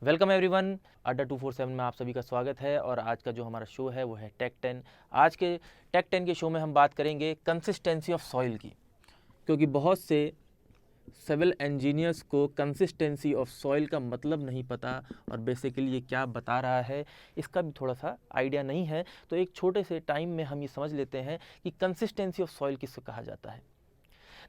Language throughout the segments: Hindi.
Welcome everyone. अड्डा 247 में आप सभी का स्वागत है और आज का जो हमारा शो है वो है टेक 10। आज के टेक 10 के शो में हम बात करेंगे कंसिस्टेंसी ऑफ सॉइल की, क्योंकि बहुत से सिविल इंजीनियर्स को कंसिस्टेंसी ऑफ सॉइल का मतलब नहीं पता और बेसिकली ये क्या बता रहा है इसका भी थोड़ा सा आइडिया नहीं है। तो एक छोटे से टाइम में हम ये समझ लेते हैं कि कंसिस्टेंसी ऑफ सॉइल किसको कहा जाता है।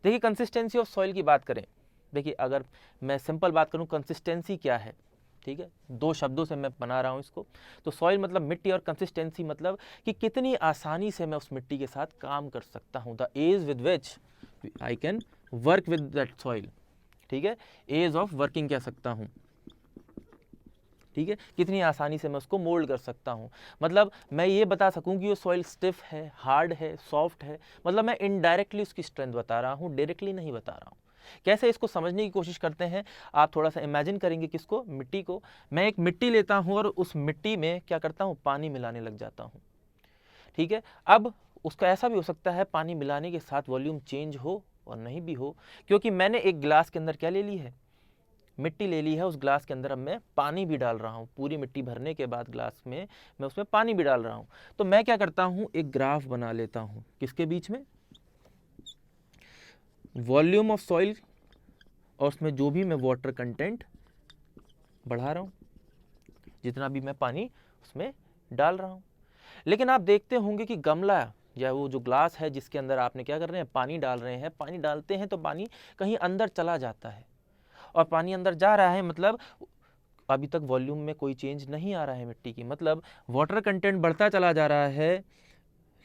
देखिए, कंसिस्टेंसी ऑफ सॉइल की बात करें, देखिए अगर मैं सिंपल बात करूँ कंसिस्टेंसी क्या है, ठीक है, दो शब्दों से मैं बना रहा हूँ इसको। तो सॉइल मतलब मिट्टी और कंसिस्टेंसी मतलब कि कितनी आसानी से मैं उस मिट्टी के साथ काम कर सकता हूँ, the edge with which I can work with that soil. ठीक है, एज ऑफ वर्किंग कह सकता हूँ। ठीक है, कितनी आसानी से मैं उसको मोल्ड कर सकता हूँ, मतलब मैं ये बता सकूँ कि वो सॉइल स्टिफ है, हार्ड है, सॉफ्ट है। मतलब मैं इनडायरेक्टली उसकी स्ट्रेंथ बता रहा हूँ, डायरेक्टली नहीं बता रहा हूँ। कैसे इसको समझने की कोशिश करते हैं, आप थोड़ा सा इमेजिन करेंगे किसको, मिट्टी को। मैं एक मिट्टी लेता हूँ और उस मिट्टी में क्या करता हूँ, पानी मिलाने लग जाता हूँ। ठीक है, अब उसका ऐसा भी हो सकता है पानी मिलाने के साथ वॉल्यूम चेंज हो और नहीं भी हो, क्योंकि मैंने एक गिलास के अंदर क्या ले ली है, मिट्टी ले ली है। उस ग्लास के अंदर अब मैं पानी भी डाल रहा हूँ, पूरी मिट्टी भरने के बाद ग्लास में मैं उसमें पानी भी डाल रहा हूँ। तो मैं क्या करता हूँ, एक ग्राफ बना लेता हूँ, किसके बीच में, वॉल्यूम ऑफ सॉइल और उसमें जो भी मैं वाटर कंटेंट बढ़ा रहा हूँ, जितना भी मैं पानी उसमें डाल रहा हूँ। लेकिन आप देखते होंगे कि गमला या वो जो ग्लास है जिसके अंदर आपने क्या कर रहे हैं, पानी डाल रहे हैं, पानी डालते हैं तो पानी कहीं अंदर चला जाता है, और पानी अंदर जा रहा है मतलब अभी तक वॉल्यूम में कोई चेंज नहीं आ रहा है मिट्टी की, मतलब वाटर कंटेंट बढ़ता चला जा रहा है।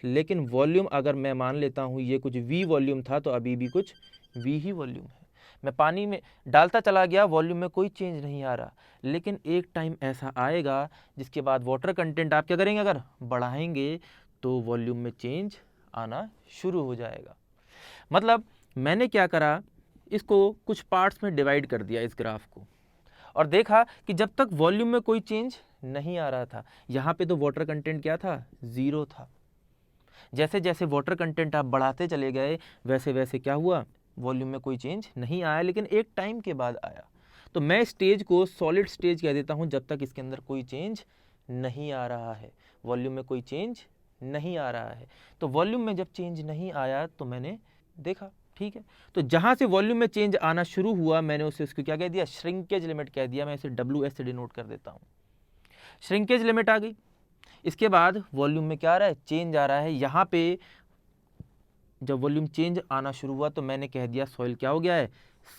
लेकिन वॉल्यूम अगर मैं मान लेता हूँ ये कुछ वी वॉल्यूम था, तो अभी भी कुछ वी ही वॉल्यूम है। मैं पानी में डालता चला गया, वॉल्यूम में कोई चेंज नहीं आ रहा। लेकिन एक टाइम ऐसा आएगा जिसके बाद वाटर कंटेंट आप क्या करेंगे, अगर बढ़ाएंगे तो वॉल्यूम में चेंज आना शुरू हो जाएगा। मतलब मैंने क्या करा, इसको कुछ पार्ट्स में डिवाइड कर दिया इस ग्राफ को, और देखा कि जब तक वॉल्यूम में कोई चेंज नहीं आ रहा था, यहाँ पे तो वाटर कंटेंट क्या था, ज़ीरो था। जैसे जैसे वाटर कंटेंट आप बढ़ाते चले गए वैसे वैसे क्या हुआ, वॉल्यूम में कोई चेंज नहीं आया, लेकिन एक टाइम के बाद आया। तो मैं स्टेज को सॉलिड स्टेज कह देता हूँ जब तक इसके अंदर कोई चेंज नहीं आ रहा है, वॉल्यूम में कोई चेंज नहीं आ रहा है। तो वॉल्यूम में जब चेंज नहीं आया तो मैंने देखा, ठीक है, तो जहाँ से वॉल्यूम में चेंज आना शुरू हुआ मैंने उसे उसको क्या कह दिया, श्रिंकेज लिमिट कह दिया। मैं इसे WS से डिनोट कर देता हूँ, श्रिंकेज लिमिट आ गई। इसके बाद वॉल्यूम में क्या आ रहा है, चेंज आ रहा है। यहाँ पे जब वॉल्यूम चेंज आना शुरू हुआ तो मैंने कह दिया सॉइल क्या हो गया है,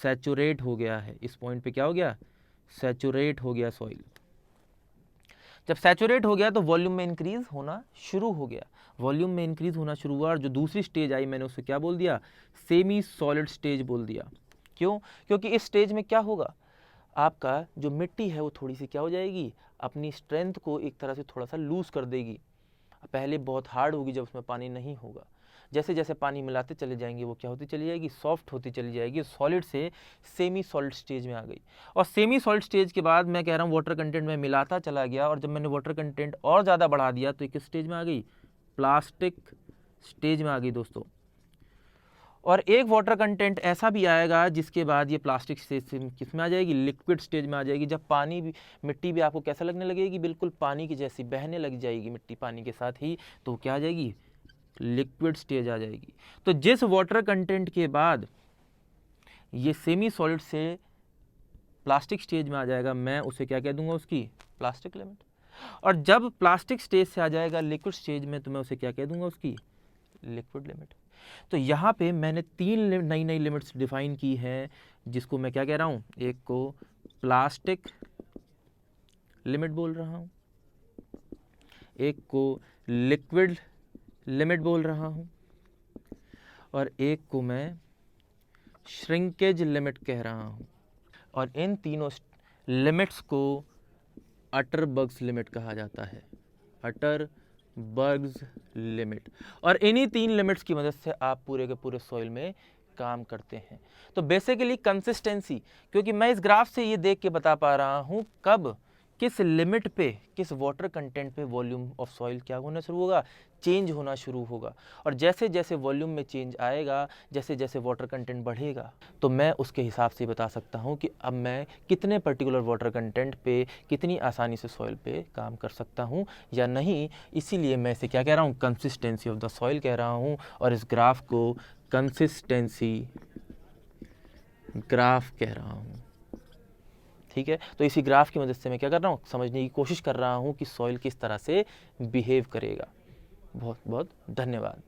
सैचुरेट हो गया है। इस पॉइंट पे क्या हो गया, सैचुरेट हो गया सॉइल। जब सैचुरेट हो गया तो वॉल्यूम में इंक्रीज होना शुरू हो गया, वॉल्यूम में इंक्रीज होना शुरू हुआ, और जो दूसरी स्टेज आई मैंने उसे क्या बोल दिया, सेमी सॉलिड स्टेज बोल दिया। क्यों, क्योंकि इस स्टेज में क्या होगा, आपका जो मिट्टी है वो थोड़ी सी क्या हो जाएगी, अपनी स्ट्रेंथ को एक तरह से थोड़ा सा लूज कर देगी। पहले बहुत हार्ड होगी जब उसमें पानी नहीं होगा, जैसे जैसे पानी मिलाते चले जाएंगे वो क्या होती चली जाएगी, सॉफ्ट होती चली जाएगी, सॉलिड से सेमी सॉलिड स्टेज में आ गई। और सेमी सॉलिड स्टेज के बाद मैं कह रहा हूँ वाटर कंटेंट में मिलाता चला गया, और जब मैंने वाटर कंटेंट और ज़्यादा बढ़ा दिया तो किस स्टेज में आ गई, प्लास्टिक स्टेज में आ गई दोस्तों। और एक वाटर कंटेंट ऐसा भी आएगा जिसके बाद ये प्लास्टिक स्टेज से किस में आ जाएगी, लिक्विड स्टेज में आ जाएगी। जब पानी भी, मिट्टी भी आपको कैसा लगने लगेगी, बिल्कुल पानी की जैसी बहने लग जाएगी मिट्टी पानी के साथ ही, तो क्या आ जाएगी, लिक्विड स्टेज आ जाएगी। तो जिस वाटर कंटेंट के बाद ये सेमी सॉलिड से प्लास्टिक स्टेज में आ जाएगा मैं उसे क्या कह दूंगा, उसकी प्लास्टिक लिमिट। और जब प्लास्टिक स्टेज से आ जाएगा लिक्विड स्टेज में तो मैं उसे क्या कह दूंगा, उसकी लिक्विड लिमिट। तो यहाँ पे मैंने तीन नई नई लिमिट्स डिफाइन की हैं, जिसको मैं क्या कह रहा हूँ, एक को प्लास्टिक लिमिट बोल रहा हूँ, एक को लिक्विड लिमिट बोल रहा हूँ, और एक को मैं श्रिंकेज लिमिट कह रहा हूँ। और इन तीनों लिमिट्स को अटरबर्ग्स लिमिट कहा जाता है, अटरबर्ग्स लिमिट। और इन्हीं तीन लिमिट्स की मदद से आप पूरे के पूरे सॉइल में काम करते हैं। तो बेसिकली कंसिस्टेंसी, क्योंकि मैं इस ग्राफ से ये देख के बता पा रहा हूँ कब किस लिमिट पे, किस वाटर कंटेंट पे वॉल्यूम ऑफ सॉइल क्या होना शुरू होगा, चेंज होना शुरू होगा। और जैसे जैसे वॉल्यूम में चेंज आएगा, जैसे जैसे वाटर कंटेंट बढ़ेगा, तो मैं उसके हिसाब से बता सकता हूँ कि अब मैं कितने पर्टिकुलर वाटर कंटेंट पे कितनी आसानी से सॉइल पे काम कर सकता हूँ या नहीं। इसीलिए मैं इसे क्या कह रहा हूँ, कंसिस्टेंसी ऑफ द सॉइल कह रहा हूँ, और इस ग्राफ को कंसिस्टेंसी ग्राफ कह रहा हूँ। ठीक है, तो इसी ग्राफ की मदद से मैं क्या कर रहा हूँ, समझने की कोशिश कर रहा हूँ कि सॉइल किस तरह से बिहेव करेगा। बहुत बहुत धन्यवाद।